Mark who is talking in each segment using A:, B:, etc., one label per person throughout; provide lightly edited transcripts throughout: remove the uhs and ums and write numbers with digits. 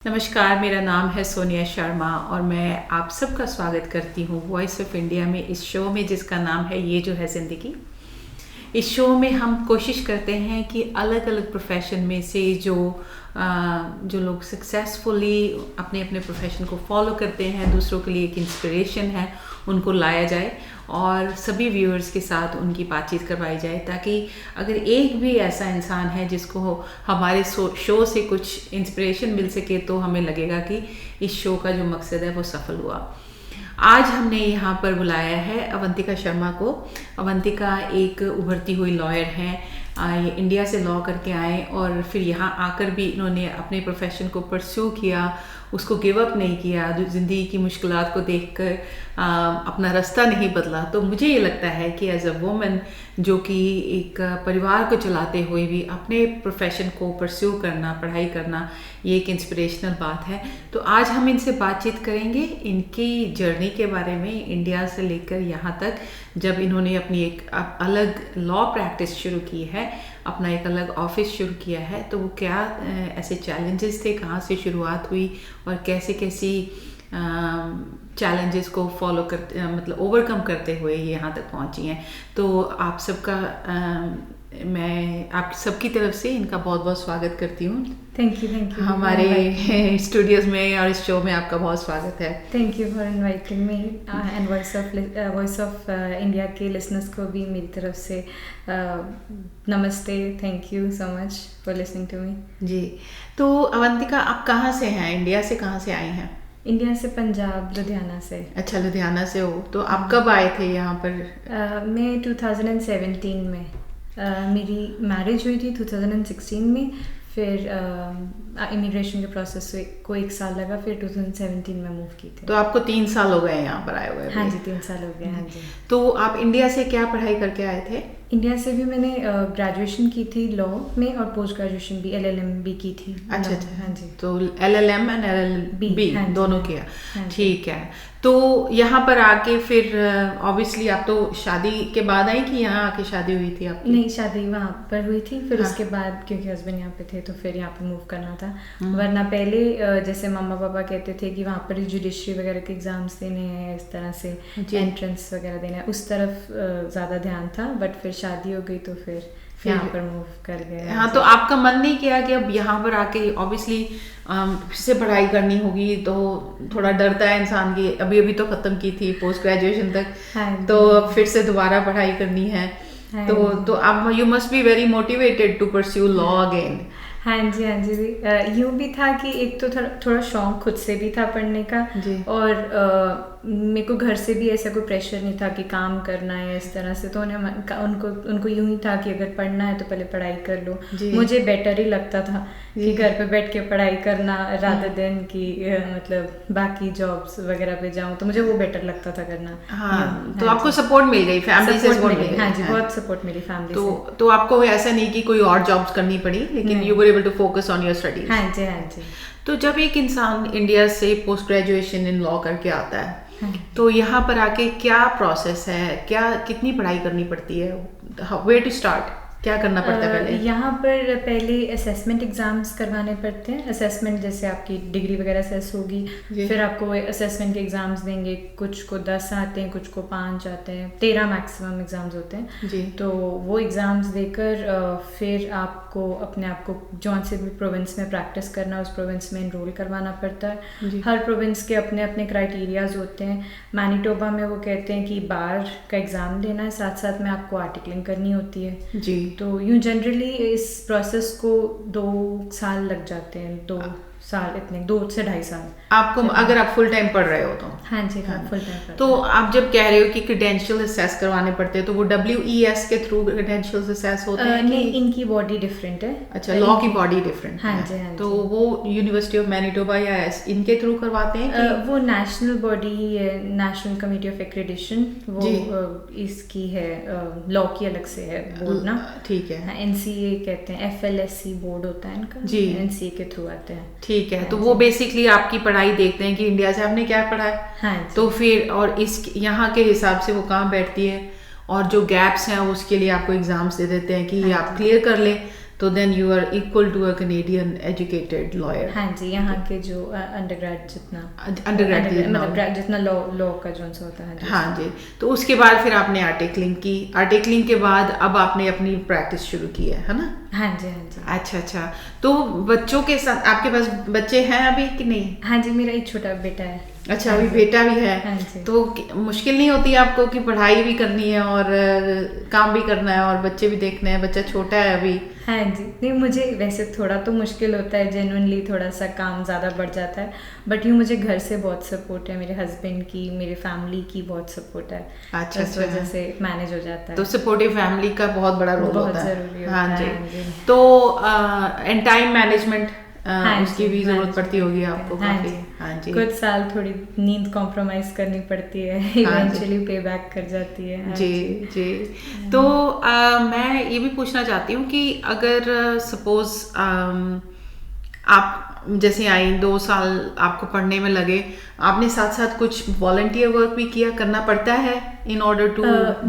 A: नमस्कार, मेरा नाम है सोनिया शर्मा और मैं आप सबका स्वागत करती हूँ वॉइस ऑफ इंडिया में, इस शो में जिसका नाम है ये जो है ज़िंदगी। इस शो में हम कोशिश करते हैं कि अलग अलग प्रोफेशन में से जो लोग सक्सेसफुली अपने अपने प्रोफेशन को फॉलो करते हैं, दूसरों के लिए एक इंस्पिरेशन है, उनको लाया जाए और सभी व्यूअर्स के साथ उनकी बातचीत करवाई जाए, ताकि अगर एक भी ऐसा इंसान है जिसको हमारे शो से कुछ इंस्पिरेशन मिल सके तो हमें लगेगा कि इस शो का जो मकसद है वो सफल हुआ। आज हमने यहाँ पर बुलाया है अवंतिका शर्मा को। अवंतिका एक उभरती हुई लॉयर हैं। ये इंडिया से लॉ करके आए और फिर यहाँ आकर भी इन्होंने अपने प्रोफेशन को परस्यू किया, उसको गिव अप नहीं किया, ज़िंदगी की मुश्किलात को देखकर अपना रास्ता नहीं बदला। तो मुझे ये लगता है कि एज अ वुमन जो कि एक परिवार को चलाते हुए भी अपने प्रोफेशन को परस्यू करना, पढ़ाई करना, ये एक इंस्पिरेशनल बात है। तो आज हम इनसे बातचीत करेंगे इनकी जर्नी के बारे में, इंडिया से लेकर यहाँ तक जब इन्होंने अपनी एक अलग लॉ प्रैक्टिस शुरू की है, अपना एक अलग ऑफिस शुरू किया है, तो वो क्या ऐसे चैलेंजेस थे, कहाँ से शुरुआत हुई और कैसे कैसी चैलेंजेस को फॉलो करते मतलब ओवरकम करते हुए ये यहाँ तक पहुँची हैं। तो आप सबका मैं आप सबकी तरफ से इनका बहुत बहुत स्वागत करती हूँ।
B: थैंक यू
A: हमारे स्टूडियोज में और इस शो में आपका बहुत स्वागत है।
B: Thank you for inviting me and voice of India के लिसनर्स को भी मेरी तरफ से नमस्ते। Thank you so much for listening to me.
A: जी, तो अवंतिका आप कहाँ से हैं? इंडिया से कहाँ से आई हैं?
B: इंडिया से पंजाब, लुधियाना से।
A: अच्छा, लुधियाना से हो। तो आप कब आए थे यहाँ पर?
B: मैं 2017 में मेरी मैरिज हुई थी 2016 में, फिर इमिग्रेशन के प्रोसेस को 1 साल लगा, फिर 2017 में मूव की थी।
A: तो आपको 3 साल हो गए यहाँ पर आए हुए?
B: हाँ जी, 3 साल हो गए। हाँ जी।
A: तो आप इंडिया से क्या पढ़ाई करके आए थे?
B: इंडिया से भी मैंने ग्रेजुएशन की थी लॉ में और पोस्ट ग्रेजुएशन भी LLM भी की थी।
A: अच्छा अच्छा।
B: हाँ जी।
A: तो LLM एंड LLB
B: हाँ
A: दोनों किया। ठीक है। तो यहाँ पर आके फिर ऑब्वियसली आप तो शादी के बाद आई कि यहाँ आके शादी हुई थी आपकी?
B: नहीं, शादी वहाँ पर हुई थी, फिर
A: हाँ।
B: उसके बाद क्योंकि हस्बैंड यहाँ पे थे तो फिर यहाँ पे मूव करना था। वरना पहले जैसे मम्मा पापा कहते थे कि वहाँ पर जुडिशरी वगैरह के एग्जाम्स देने हैं, इस तरह से एंट्रेंस वगैरह देना है, उस तरफ ज़्यादा ध्यान था। बट फिर शादी हो गई तो फिर यहाँ पर मूव कर गए।
A: हाँ, तो आपका मन नहीं किया कि अब यहाँ पर आके ऑब्वियसली फिर से पढ़ाई करनी होगी, तो थोड़ा डरता है इंसान की, अभी अभी तो ख़त्म की थी पोस्ट ग्रेजुएशन तक, तो अब फिर से दोबारा पढ़ाई करनी है, तो अब you must be very motivated to pursue law again.
B: हाँ जी, हाँ जी। यूँ भी था कि एक तो थोड़ा शौक खुद से भी था पढ़ने का, और मेरे को घर से भी ऐसा कोई प्रेशर नहीं था कि काम करना है इस तरह से, तो उनको यूँ ही था कि अगर पढ़ना है तो पहले पढ़ाई कर लो। मुझे बेटर ही लगता था कि घर पे बैठ के पढ़ाई करना रादर देन कि मतलब बाकी जॉब्स वगैरह पे जाऊँ, तो मुझे वो बेटर लगता था करना।
A: हाँ, तो आपको सपोर्ट मिल गई, फैमिली से सपोर्ट मिल गई?
B: हाँ जी, बहुत सपोर्ट मिली फैमिली से।
A: तो आपको ऐसा नहीं कि कोई और जॉब्स करनी पड़ी, लेकिन you were able to focus on your studies?
B: हाँ जी, हाँ जी।
A: तो जब एक इंसान इंडिया से पोस्ट ग्रेजुएशन इन लॉ करके आता है, तो यहाँ पर आके क्या प्रोसेस है, कितनी पढ़ाई करनी पड़ती है, वेयर टू स्टार्ट, क्या करना पड़ता है पहले?
B: यहाँ पर पहले असेसमेंट एग्जाम्स करवाने पड़ते हैं। असेसमेंट जैसे आपकी डिग्री वगैरह असेस होगी, फिर आपको असेसमेंट के एग्जाम्स देंगे, कुछ को 10 आते हैं, कुछ को 5 आते हैं, 13 मैक्सिमम एग्जाम्स होते हैं जी। तो वो एग्जाम्स देकर फिर आपको अपने आप को जौन से भी प्रोविंस में प्रैक्टिस करना, उस प्रोविंस में इनरोल करवाना पड़ता है। हर प्रोविंस के अपने अपने क्राइटेरियाज होते हैं। मैनिटोबा में वो कहते हैं कि बार का एग्ज़ाम देना है, साथ साथ में आपको आर्टिकलिंग करनी होती है जी। तो यूँ जनरली इस प्रोसेस को 2 साल लग जाते हैं, 2 साल, इतने 2 से 2.5 साल
A: आपको, अगर आप फुल टाइम पढ़ रहे हो तो?
B: हाँ जी, हाँ, फुल टाइम।
A: तो आप जब कह रहे हो कि क्रेडेंशियल असेस करवाने पड़ते हैं, तो वो WES के थ्रू क्रेडेंशियल असेस होते हैं?
B: नहीं, इनकी बॉडी डिफरेंट है।
A: अच्छा, लॉ की बॉडी डिफरेंट है।
B: हाँ जी, हाँ जी।
A: तो वो यूनिवर्सिटी ऑफ मैनिटोबा या इनके थ्रू करवाते हैं कि?
B: वो नेशनल बॉडी है, नेशनल कमिटी ऑफ एक्रेडिशन, वो इसकी है, लॉ की अलग से है बोर्ड ना। ठीक है। NCA कहते हैं, FLSC बोर्ड होता है इनका जी, NCA के थ्रू आते हैं। ठीक है।
A: तो वो बेसिकली आपकी पढ़ाई देखते हैं कि इंडिया से आपने क्या पढ़ा है।
B: हाँ,
A: तो फिर और इस यहाँ के हिसाब से वो कहाँ बैठती है, और जो गैप्स हैं उसके लिए आपको एग्जाम्स दे देते हैं कि आप क्लियर कर लें, तो then you are equal to a Canadian educated lawyer.
B: हाँ जी, यहाँ के जो अंडरग्रेड जितना
A: मतलब
B: जितना लॉ का जो सा होता है।
A: हाँ जी। तो उसके बाद फिर आपने आर्टिकलिंग की, आर्टिकलिंग के बाद अब आपने अपनी प्रैक्टिस शुरू की है ना?
B: हाँ जी, हाँ जी।
A: अच्छा। तो बच्चों के साथ आपके पास बच्चे हैं अभी कि नहीं?
B: हाँ जी, मेरा एक छोटा बेटा है।
A: अच्छा, अभी बेटा भी है।
B: हाँ जी।
A: तो मुश्किल नहीं होती आपको कि पढ़ाई भी करनी है और काम भी करना है और बच्चे भी देखने हैं, बच्चा छोटा है अभी?
B: हाँ जी, नहीं मुझे वैसे थोड़ा तो मुश्किल होता है, जेन्युइनली थोड़ा सा काम ज़्यादा बढ़ जाता है, बट यूँ मुझे घर से बहुत सपोर्ट है, मेरे हस्बैंड की, मेरे फैमिली की बहुत सपोर्ट है।
A: अच्छा,
B: इस वजह से मैनेज हो जाता है।
A: तो सपोर्टिव फैमिली का बहुत बड़ा रोल होता है।
B: ज़रूरी होता है। हाँ जी।
A: तो एंड टाइम मैनेजमेंट उसकी भी जरूरत पड़ती होगी आपको काफी। हाँ जी,
B: कुछ साल थोड़ी नींद कॉम्प्रोमाइज करनी पड़ती है, इवेंचुअली पे बैक कर जाती है।
A: जी। तो मैं ये भी पूछना चाहती हूँ कि अगर सपोज आप जैसे आई 2 साल आपको पढ़ने में लगे, आपने साथ साथ कुछ वॉलंटियर वर्क भी किया, करना पड़ता है इन ऑर्डर टू?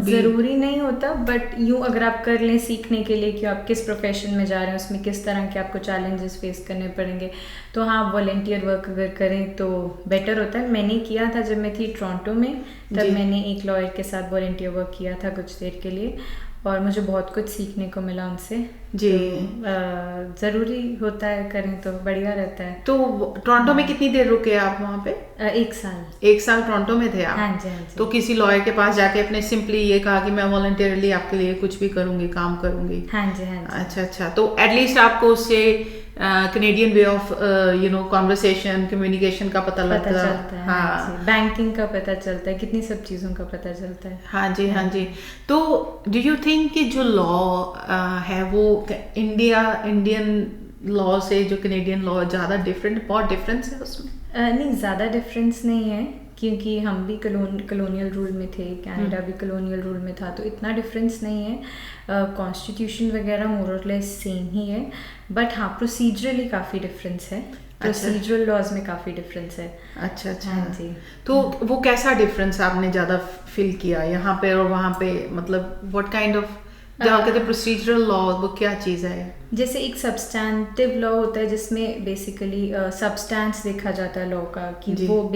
B: ज़रूरी नहीं होता, बट यूँ अगर आप कर लें सीखने के लिए कि आप किस प्रोफेशन में जा रहे हैं, उसमें किस तरह के आपको चैलेंजेस फेस करने पड़ेंगे, तो हाँ वॉलंटियर वर्क अगर करें तो बेटर होता है। मैंने किया था जब मैं थी टोरंटो में, तब मैंने एक लॉयर के साथ वॉलंटियर वर्क किया था कुछ देर के लिए, और मुझे बहुत कुछ सीखने को मिला उनसे जी। तो ज़रूरी होता है, करें तो बढ़िया रहता है।
A: तो टोरंटो में कितनी देर रुके आप वहाँ पे?
B: 1 साल।
A: 1 साल टोरंटो में थे आप?
B: हाँ जी, हाँ जी।
A: तो किसी लॉयर के पास जाके अपने सिंपली ये कहा कि मैं वॉलंटियरली आपके लिए कुछ भी करूँगी, काम करूँगी?
B: हाँ जी, हाँ जी।
A: अच्छा। तो एटलीस्ट आपको उससे Canadian way of conversation, communication का पता लगता
B: है। हाँ, बैंकिंग का पता चलता है, कितनी सब चीज़ों का पता चलता है।
A: हाँ जी। तो डू यू थिंक कि जो लॉ है वो इंडियन लॉ से जो कैनेडियन लॉ ज़्यादा बहुत डिफरेंस है उसमें?
B: नहीं, ज़्यादा डिफरेंस नहीं है, क्योंकि हम भी कॉलोनियल रूल में थे, कनाडा भी कॉलोनियल रूल में था, तो इतना डिफरेंस नहीं है। कॉन्स्टिट्यूशन वगैरह मोर और लेस सेम ही है, बट हाँ प्रोसीजरली काफ़ी डिफरेंस है। प्रोसीजरल लॉज में काफ़ी डिफरेंस है।
A: अच्छा।
B: हाँ जी।
A: तो वो कैसा डिफरेंस आपने ज़्यादा फील किया यहाँ पे और वहाँ पे? मतलब व्हाट काइंड ऑफ, जहाँ कहते हैं प्रोसीजरल लॉ, वो क्या चीज़ है?
B: जैसे एक सब्सटैंटिव लॉ होता है जिसमें बेसिकली सब्सटेंस देखा जाता है लॉ का, कि वो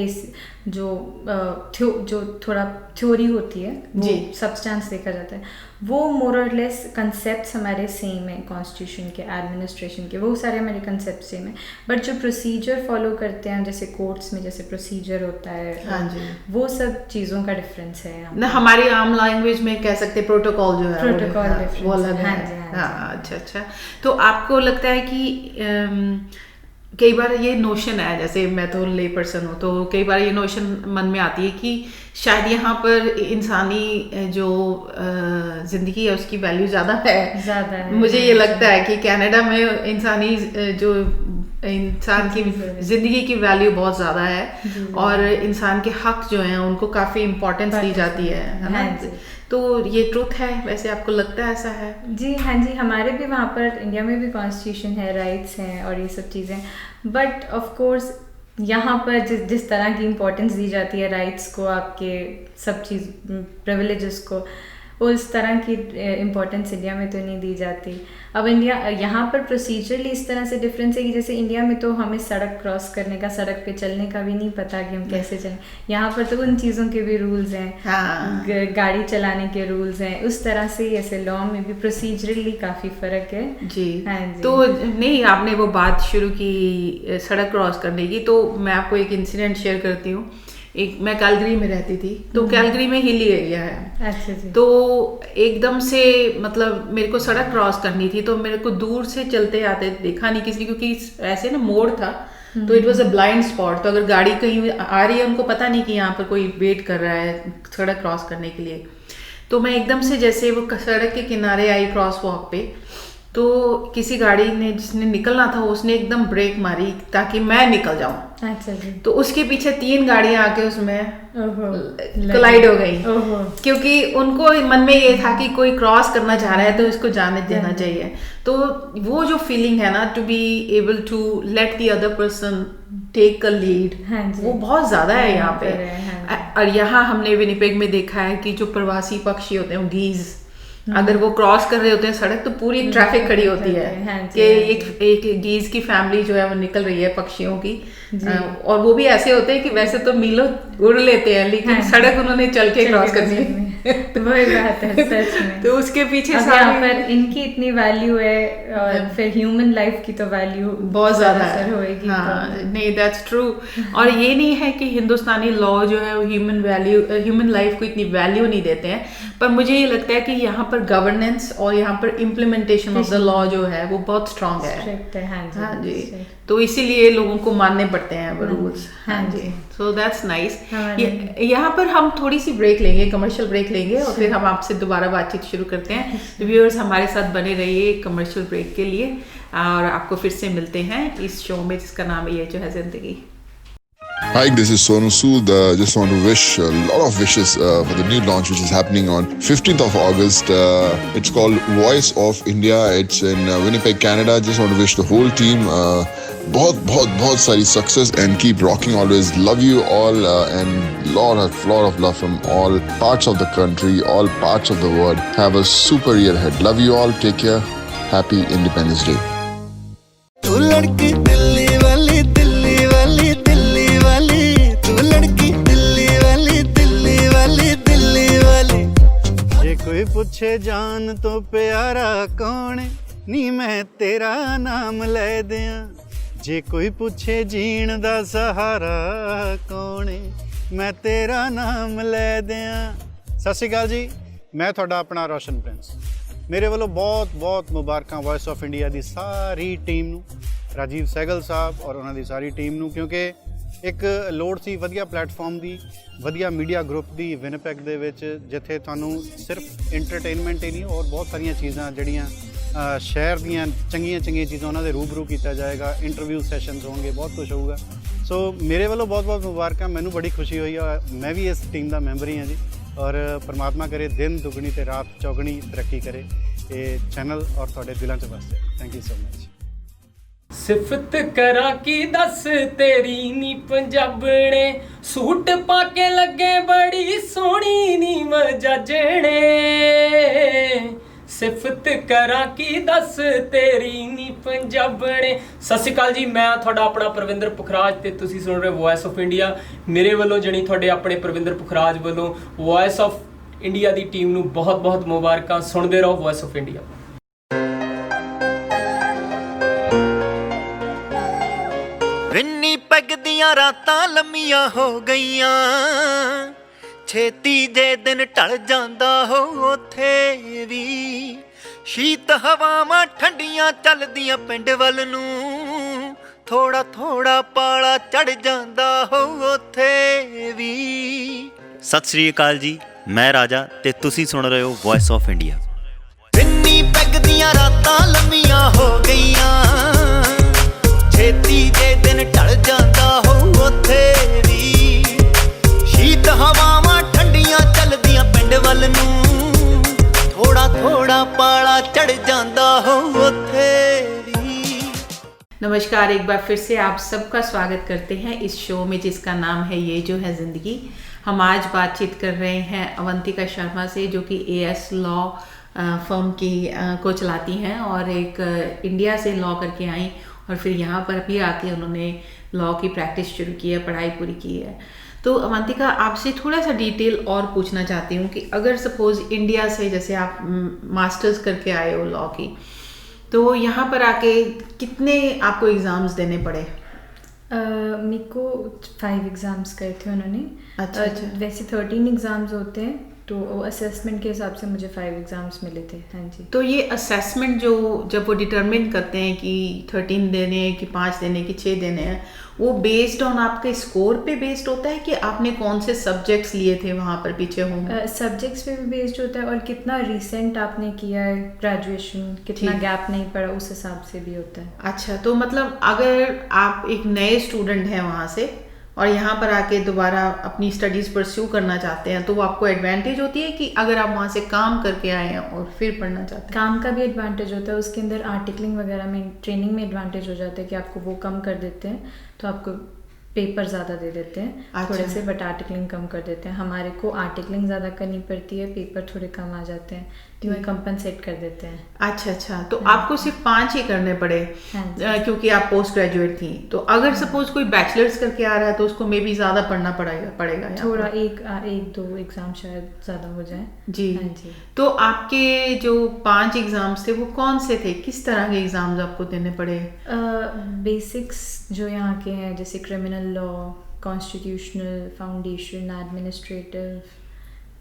B: जो थोड़ा थ्योरी होती है वो सब्सटेंस देखा जाता है। वो मोर और लेस कंसेप्ट हमारे सेम है, कॉन्स्टिट्यूशन के, एडमिनिस्ट्रेशन के, वो सारे हमारे कंसेप्ट सेम है, बट जो प्रोसीजर फॉलो करते हैं जैसे कोर्ट्स में जैसे प्रोसीजर होता है,
A: हाँ जी,
B: वो सब चीज़ों का डिफरेंस है।
A: ना हमारी आम लैंग्वेज में कह सकते हैं प्रोटोकॉल जो है,
B: प्रोटोकॉल
A: वो अलग है। हाँ, अच्छा। तो आपको लगता है कि कई बार ये नोशन है, जैसे मैं तो ले पर्सन हूँ, तो कई बार ये नोशन मन में आती है कि शायद यहाँ पर इंसानी जो ज़िंदगी है उसकी वैल्यू ज़्यादा है। मुझे ये लगता है कि कनाडा में इंसानी जो इंसान की ज़िंदगी की वैल्यू बहुत ज़्यादा है और इंसान के हक जो हैं उनको काफ़ी इम्पोर्टेंस दी जाती है ना? तो ये ट्रुथ है, वैसे आपको लगता है ऐसा है?
B: जी हाँ जी, हमारे भी वहाँ पर इंडिया में भी कॉन्स्टिट्यूशन है, राइट्स हैं और ये सब चीज़ें, बट ऑफ कोर्स यहाँ पर जिस तरह की इम्पोर्टेंस दी जाती है राइट्स को, आपके सब चीज़ प्रिविलेजेस को, उस तरह की इम्पोर्टेंस इंडिया में तो नहीं दी जाती। अब यहाँ पर प्रोसीजरली इस तरह से डिफरेंस है कि जैसे इंडिया में तो हमें सड़क क्रॉस करने का, सड़क पे चलने का भी नहीं पता कि हम कैसे चलें, यहाँ पर तो उन चीज़ों के भी रूल्स हैं।
A: हाँ।
B: गाड़ी चलाने के रूल्स हैं, उस तरह से ऐसे लॉ में भी प्रोसीजरली काफ़ी फ़र्क है
A: जी।
B: हाँ जी।
A: तो नहीं, आपने वो बात शुरू की सड़क क्रॉस करने की, तो मैं आपको एक इंसिडेंट शेयर करती हूँ। मैं कैलगरी में रहती थी, तो कैलगरी में हिली एरिया है।
B: अच्छा जी।
A: तो एकदम से मतलब मेरे को सड़क क्रॉस करनी थी, तो मेरे को दूर से चलते आते देखा नहीं किसी, क्योंकि ऐसे ना मोड़ था, तो it was a blind spot. तो अगर गाड़ी कहीं आ रही है, उनको पता नहीं कि यहाँ पर कोई वेट कर रहा है सड़क क्रॉस करने के लिए। तो मैं एकदम से जैसे वो सड़क के किनारे आई क्रॉस वॉक पे, तो किसी गाड़ी ने जिसने निकलना था उसने एकदम ब्रेक मारी ताकि मैं निकल जाऊं।
B: अच्छा जी।
A: तो उसके पीछे 3 गाड़ियां आके उसमें कोलाइड हो गई, क्योंकि उनको मन में ये था कि कोई क्रॉस करना चाह रहा है तो इसको जाने देना चाहिए। तो वो जो फीलिंग है ना, to be able to let the other person take a lead, वो बहुत ज्यादा है यहाँ पे। और यहाँ हमने विनिपेग में देखा है कि जो प्रवासी पक्षी होते हैं, गीज, अगर वो क्रॉस कर रहे होते हैं सड़क तो पूरी ट्रैफिक खड़ी होती है कि एक गीज की फैमिली जो है वो निकल रही है पक्षियों की, और वो भी ऐसे होते हैं कि वैसे तो मीलों उड़ लेते हैं लेकिन सड़क उन्होंने चल के क्रॉस करनी है।
B: वही बात है सच में।
A: तो उसके पीछे
B: यहाँ पर इनकी इतनी वैल्यू है और फिर ह्यूमन लाइफ की तो वैल्यू
A: बहुत ज्यादा
B: होएगी।
A: नहीं दैट्स ट्रू। और ये नहीं है कि हिंदुस्तानी लॉ जो है वो ह्यूमन लाइफ को इतनी वैल्यू नहीं देते हैं, पर मुझे ये लगता है कि यहाँ पर गवर्नेंस और यहाँ पर इम्प्लीमेंटेशन ऑफ द लॉ जो है वो बहुत स्ट्रांग है। हाँ जी, तो इसीलिए लोगों को मानने पड़ते हैं वो रूल्स। हाँ जी, सो दैट्स नाइस। यहाँ पर हम थोड़ी सी ब्रेक लेंगे, कमर्शियल ब्रेक लेंगे और फिर हम आपसे दोबारा बातचीत शुरू करते हैं। व्यूअर्स हमारे साथ बने रहिए कमर्शियल ब्रेक के लिए और आपको फिर से मिलते हैं इस शो में जिसका नाम है ये जो है जिंदगी।
C: Hi, this is Sonu Sood. Just want to wish a lot of wishes for the new launch which is happening on 15th of August. It's called Voice of India. It's in Winnipeg, Canada. Just want to wish the whole team बहुत सारी success and keep rocking always. Love you all and lot of love from all parts of the country, all parts of the world. Have a super year ahead. Love you all. Take care. Happy Independence Day.
D: तू लड़की दिल्ली वाली दिल्ली वाली दिल्ली वाली, तू लड़की दिल्ली वाली दिल्ली वाली दिल्ली वाली। जे कोई पूछे जान तो प्यारा कौन है, नी मैं तेरा नाम ले दियां। जे कोई पूछे जीण दा सहारा कौन है, मैं तेरा नाम ले दियां। सत श्री अकाल जी, मैं ਤੁਹਾਡਾ ਆਪਣਾ ਰੋਸ਼ਨ ਪ੍ਰਿੰਸ। ਮੇਰੇ ਵੱਲੋਂ ਬਹੁਤ ਮੁਬਾਰਕਾਂ voice of India the sorry team ਨੂੰ, ਰਾਜੀਵ ਸਹਿਗਲ ਸਾਹਿਬ ਔਰ ਉਹਨਾਂ ਦੀ ਸਾਰੀ ਟੀਮ ਨੂੰ, ਕਿਉਂਕਿ ਇੱਕ ਲੋੜ ਸੀ ਵਧੀਆ ਪਲੇਟਫਾਰਮ ਦੀ, ਵਧੀਆ ਮੀਡੀਆ ਗਰੁੱਪ ਦੀ ਵਿਨਿਪੈਗ ਦੇ ਵਿੱਚ, ਜਿੱਥੇ ਤੁਹਾਨੂੰ ਸਿਰਫ ਇੰਟਰਟੇਨਮੈਂਟ ਹੀ ਨਹੀਂ ਔਰ ਬਹੁਤ ਸਾਰੀਆਂ ਚੀਜ਼ਾਂ ਜਿਹੜੀਆਂ ਸ਼ਹਿਰ ਦੀਆਂ ਚੰਗੀਆਂ ਚੀਜ਼ਾਂ ਉਹਨਾਂ ਦੇ ਰੂਬਰੂ ਕੀਤਾ ਜਾਏਗਾ, ਇੰਟਰਵਿਊ ਸੈਸ਼ਨਸ ਹੋਣਗੇ, ਬਹੁਤ ਕੁਛ ਹੋਊਗਾ। ਸੋ ਮੇਰੇ ਵੱਲੋਂ ਬਹੁਤ ਮੁਬਾਰਕਾਂ। ਮੈਨੂੰ ਬੜੀ ਖੁਸ਼ੀ ਹੋਈ ਆ, ਮੈਂ ਵੀ ਇਸ ਟੀਮ ਦਾ ਮੈਂਬਰ ਹੀ ਹਾਂ ਜੀ। ਔਰ ਪਰਮਾਤਮਾ ਕਰੇ ਦਿਨ ਦੁਗਣੀ ਤੇ ਰਾਤ ਚੌਗਣੀ ਤਰੱਕੀ ਕਰੇ ਇਹ ਚੈਨਲ ਔਰ ਤੁਹਾਡੇ ਦਿਲਾਂ 'ਚ ਵਸੇ। Thank you so much.
E: ਸਿਫਤ ਕਰਾਂ ਕੀ ਦੱਸ ਤੇਰੀ ਨੀ ਪੰਜਾਬਣੇ, ਸੂਟ ਪਾ ਕੇ ਲੱਗੇ ਬੜੀ ਸੋਹਣੀ ਨੀ ਮਜਾਜਣੇ। ਸਿਫਤ ਕਰਾਂ ਕੀ ਦੱਸ ਤੇਰੀ ਨੀ ਪੰਜਾਬਣੇ। ਸਤਿ ਸ਼੍ਰੀ ਅਕਾਲ ਜੀ, ਮੈਂ ਤੁਹਾਡਾ ਆਪਣਾ ਪ੍ਰਵਿੰਦਰ ਪੁਖਰਾਜ ਤੇ ਤੁਸੀਂ ਸੁਣ ਰਹੇ ਵੌਇਸ ਆਫ ਇੰਡੀਆ। ਮੇਰੇ ਵੱਲੋਂ ਜਣੀ ਤੁਹਾਡੇ ਆਪਣੇ ਪ੍ਰਵਿੰਦਰ ਪੁਖਰਾਜ ਵੱਲੋਂ voice of India the team ਨੂੰ ਬਹੁਤ ਮੁਬਾਰਕਾਂ। ਸੁਣਦੇ ਰਹੋ ਵੌਇਸ ਆਫ ਇੰਡੀਆ।
D: ਵਿਨੀਪੈਗ ਦੀਆਂ ਰਾਤਾਂ ਲੰਮੀਆਂ ਹੋ ਗਈਆਂ, ਛੇਤੀ ਜੇ ਦਿਨ ਢਲ ਜਾਂਦਾ ਹੋ ਉੱਥੇ ਵੀ। ਸ਼ੀਤ ਹਵਾਵਾਂ ਠੰਡੀਆਂ ਚੱਲਦੀਆਂ ਪਿੰਡ ਵੱਲ ਨੂੰ, ਥੋੜਾ ਪਾਲਾ ਚੜ ਜਾਂਦਾ ਹੋ ਉੱਥੇ ਵੀ। ਸਤਿ ਸ੍ਰੀ ਅਕਾਲ ਜੀ, ਮੈਂ ਰਾਜਾ ਤੇ ਤੁਸੀਂ ਸੁਣ ਰਹੇ ਹੋ ਵੌਇਸ ਆਫ ਇੰਡੀਆ। ਵਿਨੀਪੈਗ ਦੀਆਂ ਰਾਤਾਂ ਲੰਮੀਆਂ ਹੋ ਗਈਆਂ, ਛੇਤੀ ਜੇ ਦਿਨ ਢਲ ਜਾਂਦਾ ਹੋ ਉੱਥੇ ਵੀ। ਸ਼ੀਤ ਹਵਾਵਾਂ ਠੰਡੀਆਂ ਚੱਲਦੀਆਂ ਪਿੰਡ ਵੱਲ ਨੂੰ, ਥੋੜਾ ਪਾਲਾ ਚੜ ਜਾਂਦਾ ਹੋ ਉੱਥੇ ਵੀ।
A: नमस्कार, एक बार फिर से आप सबका स्वागत करते हैं इस शो में जिसका नाम है ये जो है ज़िंदगी। हम आज बातचीत कर रहे हैं अवंतिका शर्मा से, जो कि AS लॉ फर्म की को चलाती हैं और एक इंडिया से लॉ करके आई और फिर यहाँ पर भी आके उन्होंने लॉ की प्रैक्टिस शुरू की है, पढ़ाई पूरी की है। तो अवंतिका, आपसे थोड़ा सा डिटेल और पूछना चाहती हूँ कि अगर सपोज़ इंडिया से जैसे आप मास्टर्स करके आए हो लॉ की, तो यहाँ पर आके कितने आपको एग्ज़ाम्स देने पड़े?
B: मेरे को 5 एग्ज़ाम्स करे थे उन्होंने।
A: अच्छा।
B: वैसे 13 एग्ज़ाम्स होते हैं, तो असेसमेंट के हिसाब से मुझे 5 एग्ज़ाम्स मिले थे। हाँ जी।
A: तो ये असेसमेंट जो जब वो डिटरमिन करते हैं कि 13 देने हैं कि 5 देने कि 6 देने हैं, वो बेस्ड ऑन आपके स्कोर पे बेस्ड होता है कि आपने कौन से सब्जेक्ट्स लिए थे वहाँ पर पीछे होंगे?
B: सब्जेक्ट्स पे भी बेस्ड होता है और कितना रिसेंट आपने किया है ग्रेजुएशन, कितना गैप नहीं पड़ा, उस हिसाब से भी होता है।
A: अच्छा, तो मतलब अगर आप एक नए स्टूडेंट हैं वहाँ से और यहाँ पर आके दोबारा अपनी स्टडीज़ परस्यू करना चाहते हैं, तो वो आपको एडवांटेज होती है कि अगर आप वहाँ से काम करके आए हैं और फिर पढ़ना चाहते हैं?
B: काम का भी एडवांटेज होता है, उसके अंदर आर्टिकलिंग वगैरह में ट्रेनिंग में एडवांटेज हो जाता है कि आपको वो कम कर देते हैं, तो आपको पेपर ज़्यादा दे देते हैं। अच्छा। थोड़े से, बट आर्टिकलिंग कम कर देते हैं। हमारे को आर्टिकलिंग ज़्यादा करनी पड़ती है, पेपर थोड़े कम आ जाते हैं। तो वो कंपनसेट कर देते हैं।
A: अच्छा, तो आपको सिर्फ 5 ही करने पड़े क्योंकि आप पोस्ट ग्रेजुएट थी। तो अगर सपोज कोई बैचलर्स करके आ रहा है तो उसको मे बी ज़्यादा पढ़ना पड़ेगा
B: थोड़ा, एक दो एग्ज़ाम शायद ज़्यादा हो जाए।
A: जी। तो आपके जो 5 एग्ज़ाम्स थे वो कौन से थे, किस तरह के एग्ज़ाम्स आपको देने पड़े?
B: बेसिक्स जो यहाँ के हैं, जैसे criminal law, constitutional, foundation, administrative,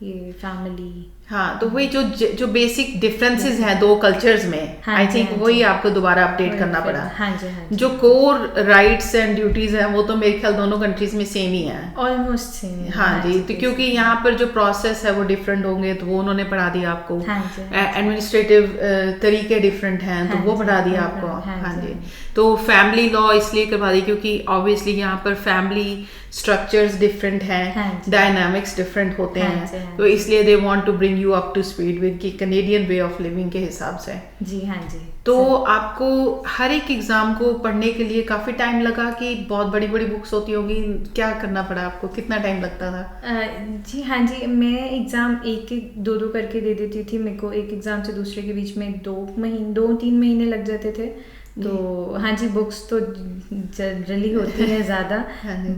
B: ये फैमिली।
A: हाँ, तो वही जो बेसिक डिफरेंसेस हैं दो कल्चर्स में, आई थिंक वही आपको दोबारा अपडेट करना पड़ा।
B: हाँ जी।
A: जो कोर राइट्स एंड ड्यूटीज हैं वो तो मेरे ख्याल दोनों कंट्रीज में सेम ही है,
B: ऑलमोस्ट सेम है।
A: हाँ जी, तो क्योंकि यहाँ पर जो प्रोसेस है वो डिफरेंट होंगे तो वो उन्होंने पढ़ा दिया आपको। एडमिनिस्ट्रेटिव तरीके डिफरेंट हैं तो वो पढ़ा दिया आपको। हाँ जी। तो फैमिली लॉ इसलिए करवा दी क्योंकि ऑब्वियसली यहाँ पर फैमिली स्ट्रक्चर्स डिफरेंट हैं, डायनामिक्स डिफरेंट होते हैं, तो इसलिए they want to bring you up to speed with की कैनेडियन वे ऑफ लिविंग के हिसाब से।
B: जी हाँ जी।
A: तो आपको हर एक एग्जाम को पढ़ने के लिए काफी टाइम लगा कि बहुत बड़ी बड़ी बुक्स होती होंगी, क्या करना पड़ा आपको, कितना टाइम लगता था?
B: जी हाँ जी, मैं एग्ज़ाम एक दो करके दे देती थी। मेरे को एक एग्ज़ाम से दूसरे के बीच में 2-3 महीने लग जाते थे। तो हाँ जी, बुक्स तो जनरली होती हैं ज़्यादा,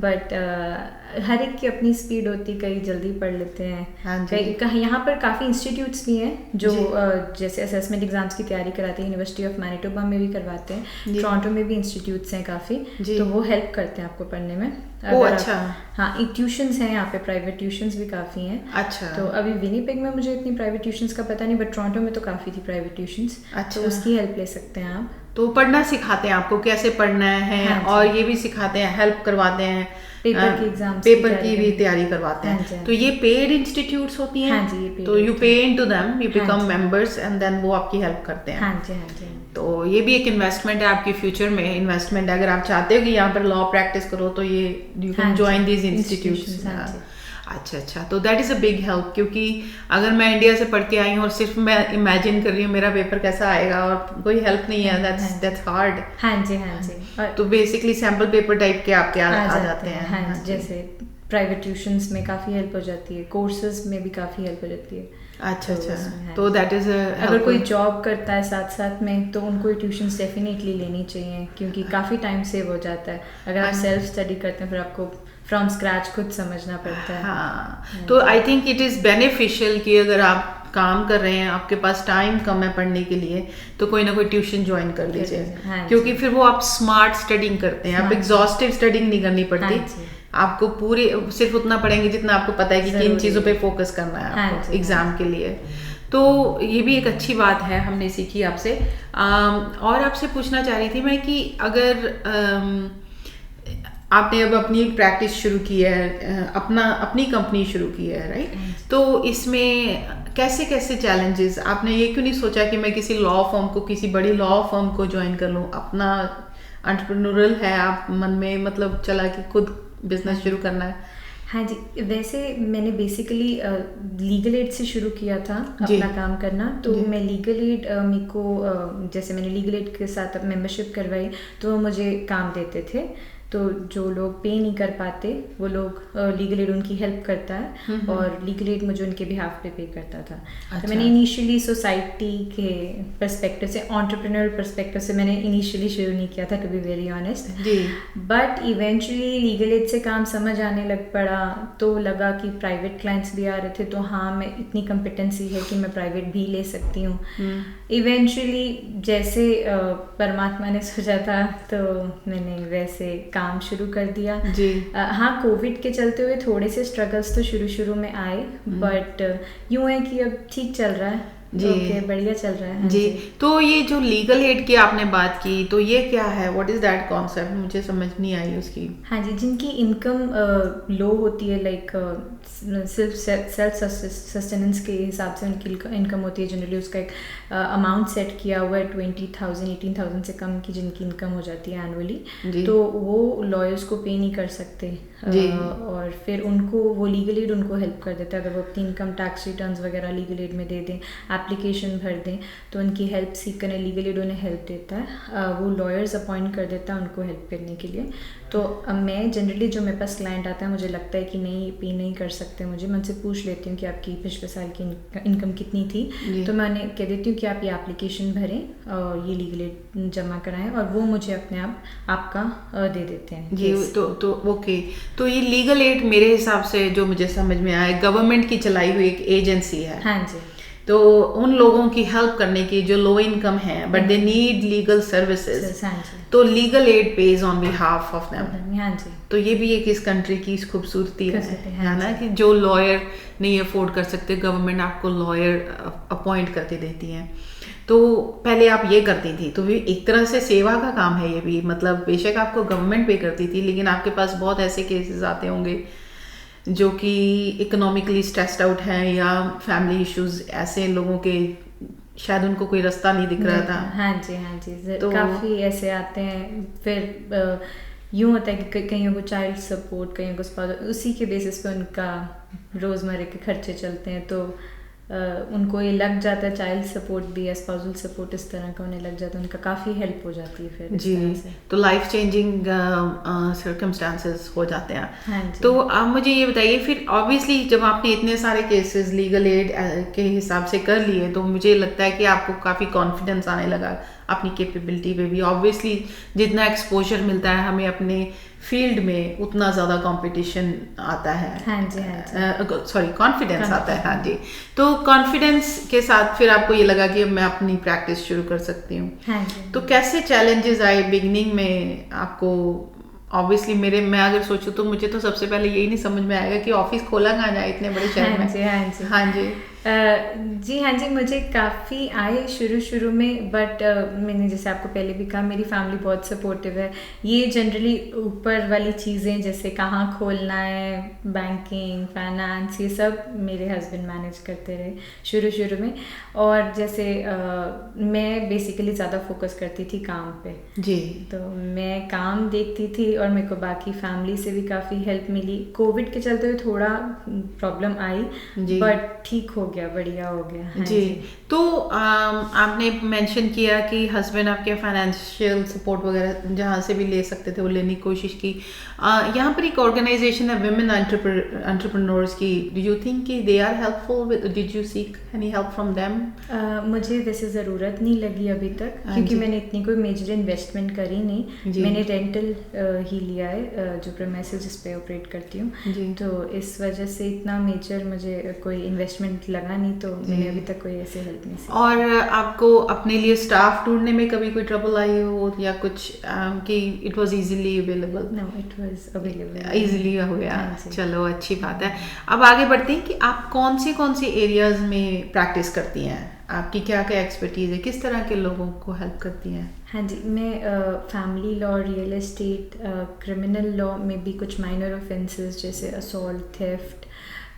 B: बट हर एक की अपनी स्पीड होती, कई जल्दी पढ़ लेते हैं। कई यहाँ पर काफ़ी इंस्टीट्यूट्स भी हैं जो जैसे असेसमेंट एग्जाम्स की तैयारी कराते हैं। यूनिवर्सिटी ऑफ मैनिटोबा में भी करवाते हैं, टोरंटो में भी इंस्टीट्यूट्स हैं काफ़ी, तो वो हेल्प करते हैं आपको पढ़ने में।
A: अच्छा।
B: हाँ, एक ट्यूशन्स हैं यहाँ पे, प्राइवेट ट्यूशन्स भी काफ़ी हैं।
A: अच्छा।
B: तो अभी विनीपेग में मुझे इतनी प्राइवेट ट्यूशन्स का पता नहीं, बट टोरंटो में तो काफ़ी थी प्राइवेट ट्यूशन्स।
A: अच्छा।
B: तो उसकी हेल्प ले सकते हैं आप।
A: तो पढ़ना सिखाते हैं आपको, कैसे पढ़ना है। हाँ, और ये भी सिखाते हैं, हेल्प करवाते हैं, पेपर की भी तैयारी करवाते हैं।
B: हाँ,
A: तो ये पेड इंस्टीट्यूट्स होती हैं।
B: हाँ जी,
A: तो you pay into them, you become members and then वो आपकी हेल्प करते हैं।
B: हाँ जी, हाँ जी।
A: तो ये भी एक इन्वेस्टमेंट है आपकी फ्यूचर में, इन्वेस्टमेंट है। अगर आप चाहते हो कि यहाँ पर लॉ प्रैक्टिस करो तो ये you can join these institutes. अच्छा, तो that is a big help, क्योंकि अगर मैं इंडिया से पढ़ के आई हूँ और सिर्फ मैं इमेजिन कर रही हूँ मेरा पेपर कैसा आएगा और कोई हेल्प नहीं है, दैट्स हार्ड।
B: हाँ जी।
A: तो बेसिकली सैम्पल पेपर टाइप के आपके आ जाते हैं।
B: हाँ, जैसे प्राइवेट ट्यूशन्स में काफ़ी हेल्प हो जाती है, कोर्सेज में भी काफ़ी हेल्प हो जाती है।
A: अच्छा, तो दैट इज़
B: अगर कोई जॉब करता है साथ साथ में तो उनको ट्यूशन्स डेफिनेटली लेनी चाहिए, क्योंकि काफ़ी टाइम सेव हो जाता है। अगर आप सेल्फ स्टडी करते हैं फिर आपको फ्रॉम स्क्रैच खुद समझना पड़ता है।
A: हाँ, तो I think it is beneficial कि अगर आप काम कर रहे हैं, आपके पास टाइम कम है पढ़ने के लिए, तो कोई ना कोई ट्यूशन ज्वाइन कर लीजिए। हाँ, क्योंकि फिर वो आप स्मार्ट स्टडिंग करते हैं, आप एग्जॉस्टिव स्टडिंग नहीं करनी पड़ती। हाँ, आपको पूरी सिर्फ उतना पढ़ेंगे जितना आपको पता है कि किन चीज़ों पे फोकस करना है आपको एग्जाम के लिए। तो ये भी एक अच्छी बात है, हमने सीखी आपसे। और आपसे पूछना चाह रही थी मैं कि अगर आपने अब अपनी प्रैक्टिस शुरू की है, अपनी कंपनी शुरू की है, राइट? तो इसमें कैसे कैसे चैलेंजेस, आपने ये क्यों नहीं सोचा कि मैं किसी लॉ फर्म को, किसी बड़ी लॉ फर्म को ज्वाइन कर लूँ? अपना एंटरप्रेन्योरल है आप मन में, मतलब चला कि खुद बिजनेस शुरू करना है?
B: हाँ जी, वैसे मैंने बेसिकली लीगल एड से शुरू किया था अपना काम करना। तो मैं लीगल एड मेरे को जैसे मैंने लीगल एड के साथ मेंबरशिप करवाई तो वो मुझे काम देते थे। तो जो लोग पे नहीं कर पाते वो लोग लीगल एड उनकी हेल्प करता है और लीगल एड मुझे उनके बिहाफ पे करता था। अच्छा। तो मैंने इनिशियली सोसाइटी के पर्सपेक्टिव से, एंटरप्रेन्योर पर्सपेक्टिव से मैंने इनिशियली शुरू नहीं किया था, to be very honest. But eventually legal aid से काम समझ आने लग पड़ा, तो लगा कि प्राइवेट क्लाइंट्स भी आ रहे थे, तो हाँ मैं इतनी कम्पिटेंसी है कि मैं प्राइवेट भी ले सकती हूँ। इवेंचुअली जैसे परमात्मा ने सोचा था तो मैंने वैसे काम शुरू कर दिया जी। हाँ, कोविड के चलते हुए थोड़े से स्ट्रगल्स तो शुरू में आए, बट यूँ है कि अब ठीक चल रहा है जी। ओके, बढ़िया चल रहा है जी।
A: तो ये जो लीगल एड की आपने बात की, तो ये क्या है, व्हाट इज दैट कॉन्सेप्ट? मुझे समझ नहीं आई उसकी।
B: हाँ जी, जिनकी इनकम लो होती है, लाइक सिर्फ सेल्फ सस्टेनेंस के हिसाब से उनकी इनकम होती है, जनरली उसका एक अमाउंट सेट किया हुआ है 20,000 18,000 से कम की जिनकी इनकम हो जाती है एनुअली, तो वो लॉयर्स को पे नहीं कर सकते और फिर उनको वो लीगल एड उनको हेल्प कर देता है। अगर वो अपनी इनकम टैक्स रिटर्न्स वगैरह लीगल एड में दे दें, एप्लीकेशन भर दें तो उनकी हेल्प सीख करने, लीगल एड उन्हें हेल्प देता है, वो लॉयर्स अपॉइंट कर देता है उनको हेल्प करने के लिए। तो मैं जनरली जो मेरे पास क्लाइंट आता है, मुझे लगता है कि नहीं पे नहीं कर सकते मुझे, मैं उनसे पूछ लेती हूँ कि आपकी पिछले साल की इनकम कितनी थी, तो मैं उन्हें कह देती हूँ कि आप ये एप्लीकेशन भरें और ये लीगल एड जमा कराएं, और वो मुझे अपने आप आपका दे देते हैं।
A: जी तो ओके, तो ये लीगल एड मेरे हिसाब से जो मुझे समझ में आया, गवर्नमेंट की चलाई हुई एक एजेंसी है।
B: हाँ जी।
A: तो उन लोगों की हेल्प करने की जो लो इनकम है but they need legal services, तो legal aid pays on behalf of them.
B: हाँ जी।
A: तो ये भी एक इस कंट्री की खूबसूरती है ना, कि जो लॉयर नहीं अफोर्ड कर सकते, गवर्नमेंट आपको लॉयर अपॉइंट करके देती है। तो पहले आप ये करती थी, तो भी एक तरह से सेवा का काम है ये भी, मतलब बेशक आपको गवर्नमेंट पे करती थी, लेकिन आपके पास बहुत ऐसे केसेस आते होंगे जो कि इकोनॉमिकली स्ट्रेस्ड आउट हैं या फैमिली इश्यूज, ऐसे लोगों के शायद उनको कोई रास्ता नहीं दिख रहा था।
B: हाँ जी, हाँ जी, तो काफ़ी ऐसे आते हैं। फिर यूँ होता है कि कईयों को चाइल्ड सपोर्ट, कईयों को उसी के बेसिस पे उनका रोज़मर्रा के खर्चे चलते हैं, तो उनको ये लग जाता है, चाइल्ड सपोर्ट भी है, स्पाउसल सपोर्ट इस तरह का उन्हें लग जाता है, उनका काफ़ी हेल्प हो जाती है फिर
A: जी। तो लाइफ चेंजिंग सर्कमस्टांसेस हो जाते हैं।
B: हाँ जी।
A: तो आप मुझे ये बताइए, फिर ऑब्वियसली जब आपने इतने सारे केसेस लीगल एड के हिसाब से कर लिए, तो मुझे लगता है कि आपको काफ़ी कॉन्फिडेंस आने लगा अपनी कैपेबिलिटी पे भी। ऑब्वियसली जितना एक्सपोजर मिलता है हमें अपने फील्ड में, उतना ज़्यादा कंपटीशन आता है।
B: हाँ जी, हाँ जी।
A: सॉरी, कॉन्फिडेंस आता है। हाँ जी। तो कॉन्फिडेंस के साथ फिर आपको ये लगा कि अब मैं अपनी प्रैक्टिस शुरू कर सकती हूँ।
B: हाँ जी।
A: तो कैसे चैलेंजेस आए बिगनिंग में आपको? ऑब्वियसली मैं अगर सोचूं तो मुझे तो सबसे पहले यही नहीं समझ में आएगा कि ऑफिस खोला कहाँ जाए इतने बड़े शहर में।
B: हाँ जी, हाँ जी।
A: हाँ जी।
B: जी हाँ जी, मुझे काफ़ी आए शुरू में, बट मैंने जैसे आपको पहले भी कहा, मेरी फैमिली बहुत सपोर्टिव है। ये जनरली ऊपर वाली चीज़ें जैसे कहाँ खोलना है, बैंकिंग, फाइनेंस, ये सब मेरे हस्बैंड मैनेज करते रहे शुरू में। और जैसे मैं बेसिकली ज़्यादा फोकस करती थी काम पे
A: जी,
B: तो मैं काम देखती थी और मेरे को बाकी फैमिली से भी काफ़ी हेल्प मिली। कोविड के चलते हुए थोड़ा प्रॉब्लम आई, बट ठीक हो गया, बढ़िया हो गया। हाँ
A: जी। तो आपने मेंशन किया कि हस्बैंड आपके फाइनेंशियल सपोर्ट वगैरह जहाँ से भी ले सकते थे वो लेने की कोशिश की। यहाँ पर एक ऑर्गेनाइजेशन है विमेन एंटरप्रेन्योर्स की, डू यू थिंक कि they are helpful with, did you seek any help from them?
B: मुझे वैसे ज़रूरत नहीं लगी अभी तक, क्योंकि मैंने इतनी कोई मेजर इन्वेस्टमेंट करी नहीं। मैंने रेंटल ही लिया है जो प्रीमाइसेस जिस पे ऑपरेट करती हूँ, तो इस वजह से इतना मेजर मुझे कोई इन्वेस्टमेंट लगा नहीं, तो मैंने अभी तक कोई ऐसे हेल्प नहीं सीखी।
A: और आपको अपने लिए स्टाफ ढूंढने में कभी कोई ट्रबल आई हो या कुछ कि it was easily available?
B: No, it was available,
A: easily हो गया। चलो अच्छी बात है। अब आगे बढ़ते हैं कि आप कौन से एरियाज में प्रैक्टिस करती हैं, आपकी क्या एक्सपर्टीज है, किस तरह के लोगों को हेल्प करती हैं?
B: हाँ जी, मैं family law, real estate, criminal law में भी कुछ माइनर ऑफेंसेस जैसे assault, theft,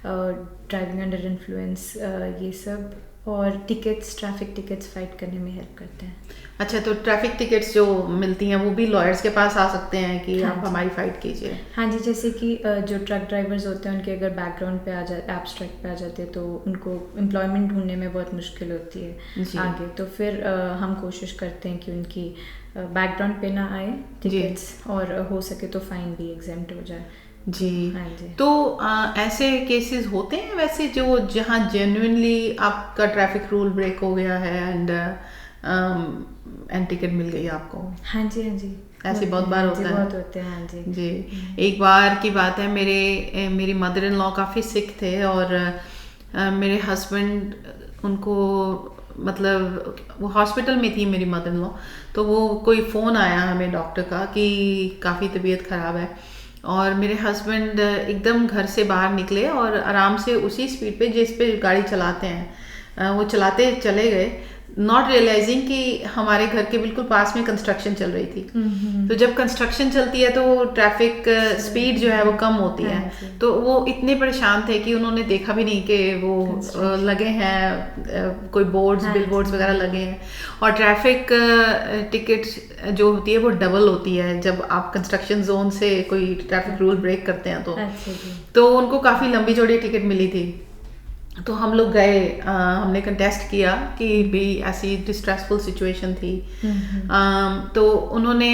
B: driving under influence, ये सब, और टिकट्स, ट्रैफिक टिकट्स फाइट करने में हेल्प करते हैं।
A: अच्छा, तो ट्रैफिक टिकट्स जो मिलती हैं वो भी लॉयर्स के पास आ सकते हैं कि आप हमारी फाइट कीजिए?
B: हाँ जी, जैसे कि जो ट्रक ड्राइवर्स होते हैं उनके अगर बैकग्राउंड पे एब्स्ट्रैक्ट पे आ जाते हैं तो उनको एम्प्लॉयमेंट ढूंढने में बहुत मुश्किल होती है आगे, तो फिर हम कोशिश करते हैं कि उनकी बैकग्राउंड पे ना आए टिकट्स, और हो सके तो फाइन भी एग्जेम्प्ट हो जाए।
A: जी।
B: हाँ जी।
A: तो ऐसे केसेस होते हैं वैसे जो जहाँ जेन्युइनली आपका ट्रैफिक रूल ब्रेक हो गया है एंड टिकट मिल गई आपको?
B: हाँ जी, हाँ जी,
A: ऐसे बहुत बार होता है।
B: बहुत होते हैं। हाँ जी।
A: जी, एक बार की बात है, मेरी मदर इन लॉ काफ़ी सिक थे और मेरे हस्बैंड उनको, मतलब वो हॉस्पिटल में थी मेरी मदर इन लॉ, तो वो कोई फ़ोन आया हमें डॉक्टर का कि काफ़ी तबीयत ख़राब है, और मेरे हस्बैंड एकदम घर से बाहर निकले और आराम से उसी स्पीड पे जिस पे गाड़ी चलाते हैं वो चलाते चले गए, नॉट रियलाइजिंग कि हमारे घर के बिल्कुल पास में कंस्ट्रक्शन चल रही थी। तो जब कंस्ट्रक्शन चलती है तो ट्रैफिक स्पीड जो है वो कम होती है, तो वो इतने परेशान थे कि उन्होंने देखा भी नहीं कि वो लगे हैं कोई बोर्ड्स, बिल बोर्ड्स वगैरह लगे हैं, और ट्रैफिक टिकट जो होती है वो डबल होती है जब आप कंस्ट्रक्शन जोन से कोई ट्रैफिक रूल ब्रेक करते हैं तो उनको काफ़ी लंबी चौड़ी टिकट मिली थी। तो हम लोग गए, हमने कंटेस्ट किया कि भी ऐसी डिस्ट्रेसफुल सिचुएशन थी। तो उन्होंने,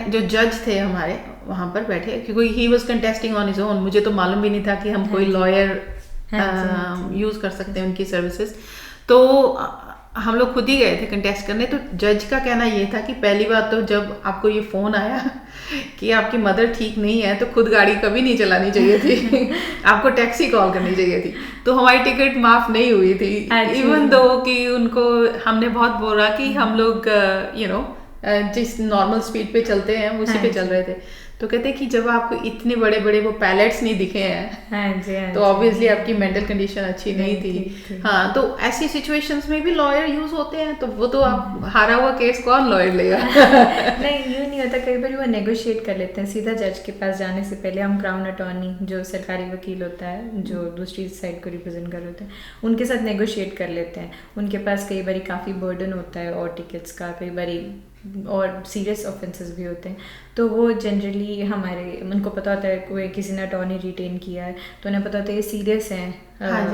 A: जो जज थे हमारे वहाँ पर बैठे, क्योंकि he was contesting on his own, मुझे तो मालूम भी नहीं था कि हम कोई लॉयर यूज़ कर सकते हैं उनकी सर्विसेज। तो हम लोग खुद ही गए थे कंटेस्ट करने। तो जज का कहना ये था कि पहली बात तो जब आपको ये फ़ोन आया कि आपकी मदर ठीक नहीं है, तो खुद गाड़ी कभी नहीं चलानी चाहिए थी आपको टैक्सी कॉल करनी चाहिए थी। तो हमारी टिकट माफ़ नहीं हुई थी, इवन दो कि उनको हमने बहुत बोला कि हम लोग जिस नॉर्मल स्पीड पे चलते हैं उसी पे चल रहे थे। तो कहते हैं कि जब आपको इतने बड़े बड़े वो पैलेट्स नहीं दिखे हैं तो ऑब्वियसली आपकी मेंटल कंडीशन अच्छी नहीं थी। हाँ, तो ऐसी सिचुएशंस में भी लॉयर यूज होते हैं, तो वो तो आप हारा हुआ केस कौन लॉयर लेगा
B: नहीं, यूँ नहीं होता। कई बार वो नेगोशिएट कर लेते हैं सीधा जज के पास जाने से पहले। हम क्राउन अटॉर्नी, जो सरकारी वकील होता है जो दूसरी साइड को रिप्रेजेंट कर रहे होते हैं, उनके साथ नेगोशिएट कर लेते हैं। उनके पास कई बार काफ़ी बर्डन होता है और टिकट्स का, कई बार और सीरियस ऑफेंसेस भी होते हैं। तो वो जनरली उनको पता होता है, कोई किसी ने अटॉर्नी रिटेन किया है तो उन्हें पता होता है ये सीरियस हैं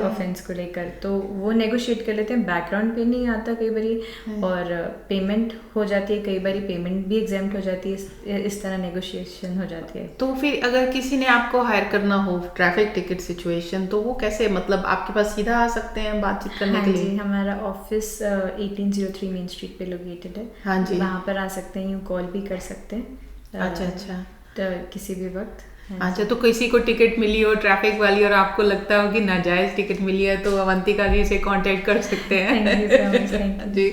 B: ऑफेंस को लेकर, तो वो नेगोशिएट कर लेते हैं। बैकग्राउंड पे नहीं आता कई बारी, और पेमेंट हो जाती है, कई बारी पेमेंट भी एग्जाम्प्ट हो जाती है। इस तरह नेगोशिएशन हो जाती है।
A: तो फिर अगर किसी ने आपको हायर करना हो ट्रैफिक टिकट सिचुएशन, तो वो कैसे, मतलब आपके पास सीधा आ सकते हैं बातचीत करने के लिए?
B: हमारा ऑफिस 1803 मेन स्ट्रीट पे लोकेटेड है।
A: हाँ जी,
B: वहाँ पर आ सकते हैं, यूँ कॉल भी कर सकते हैं।
A: अच्छा,
B: तो किसी भी वक्त।
A: अच्छा, तो किसी को टिकट मिली हो ट्रैफिक वाली और आपको लगता हो कि नाजायज़ टिकट मिली है, तो अवंतिका जी से कांटेक्ट कर सकते हैं जी।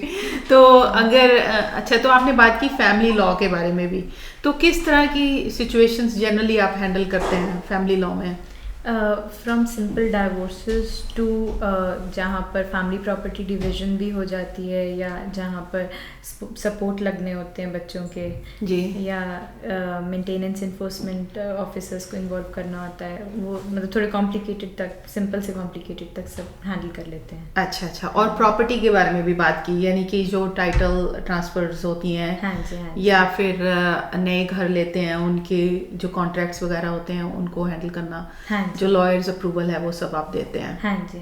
A: तो अगर अच्छा, तो आपने बात की फैमिली लॉ के बारे में भी, तो किस तरह की सिचुएशंस जनरली आप हैंडल करते हैं फैमिली लॉ में?
B: फ्रॉम सिंपल डाइवोर्सेस टू जहाँ पर फैमिली प्रॉपर्टी डिवीजन भी हो जाती है, या जहाँ पर सपोर्ट लगने होते हैं बच्चों के
A: जी, या
B: मेंटेनेंस इन्फोर्समेंट ऑफिसर्स को इन्वॉल्व करना होता है। वो मतलब थोड़े कॉम्प्लिकेटेड तक, सिंपल से कॉम्प्लिकेटेड तक सब हैंडल कर लेते हैं।
A: अच्छा, और प्रॉपर्टी के बारे में भी बात की, यानी कि जो टाइटल ट्रांसफर्स होती हैं,
B: हाँ जी,
A: या फिर नए घर लेते हैं उनके जो कॉन्ट्रैक्ट्स वगैरह होते हैं उनको हैंडल करना, जो लॉयर्स अप्रूवल है वो सब आप देते हैं?
B: हाँ जी।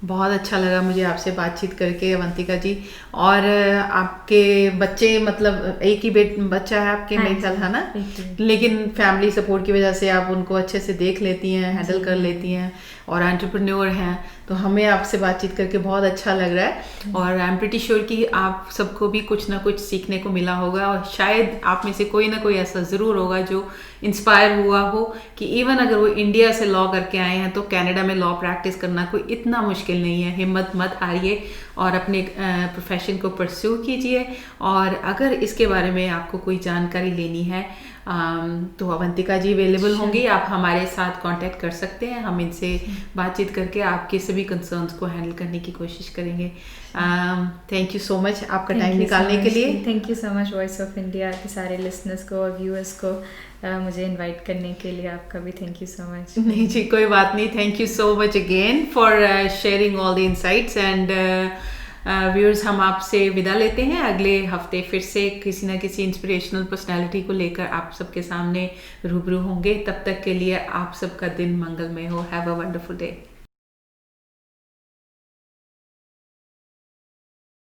A: बहुत अच्छा लगा मुझे आपसे बातचीत करके अवंतिका जी। और आपके बच्चे, मतलब एक ही बच्चा है आपके, मेरे ख्याल है ना, लेकिन फैमिली सपोर्ट की वजह से आप उनको अच्छे से देख लेती हैं, हैंडल कर लेती हैं, और एंटरप्रेन्योर हैं। तो हमें आपसे बातचीत करके बहुत अच्छा लग रहा है, और आई एम प्रीटी श्योर कि आप सबको भी कुछ ना कुछ सीखने को मिला होगा, और शायद आप में से कोई ना कोई ऐसा ज़रूर होगा जो इंस्पायर हुआ हो कि इवन अगर वो इंडिया से लॉ करके आए हैं तो कनाडा में लॉ प्रैक्टिस करना कोई इतना मुश्किल नहीं है। हिम्मत मत हारिए और अपने प्रोफेशन को परस्यू कीजिए। और अगर इसके बारे में आपको कोई जानकारी लेनी है तो अवंतिका जी अवेलेबल होंगी, आप हमारे साथ कांटेक्ट कर सकते हैं। हम इनसे बातचीत करके आपके सभी कंसर्न्स को हैंडल करने की कोशिश करेंगे। थैंक यू सो मच आपका टाइम निकालने के लिए।
B: Thank you so much voice of India के सारे लिसनर्स को और व्यूअर्स को मुझे इनवाइट करने के लिए। आपका भी थैंक यू सो मच।
A: नहीं जी, कोई बात नहीं। Thank you so much again for sharing all the insights and viewers. हम आपसे विदा लेते हैं। अगले हफ्ते फिर से किसी न किसी इंस्पिरेशनल पर्सनैलिटी को लेकर आप सबके सामने रूबरू होंगे। तब तक के लिए आप सबका दिन मंगलमय हो। Have a wonderful day.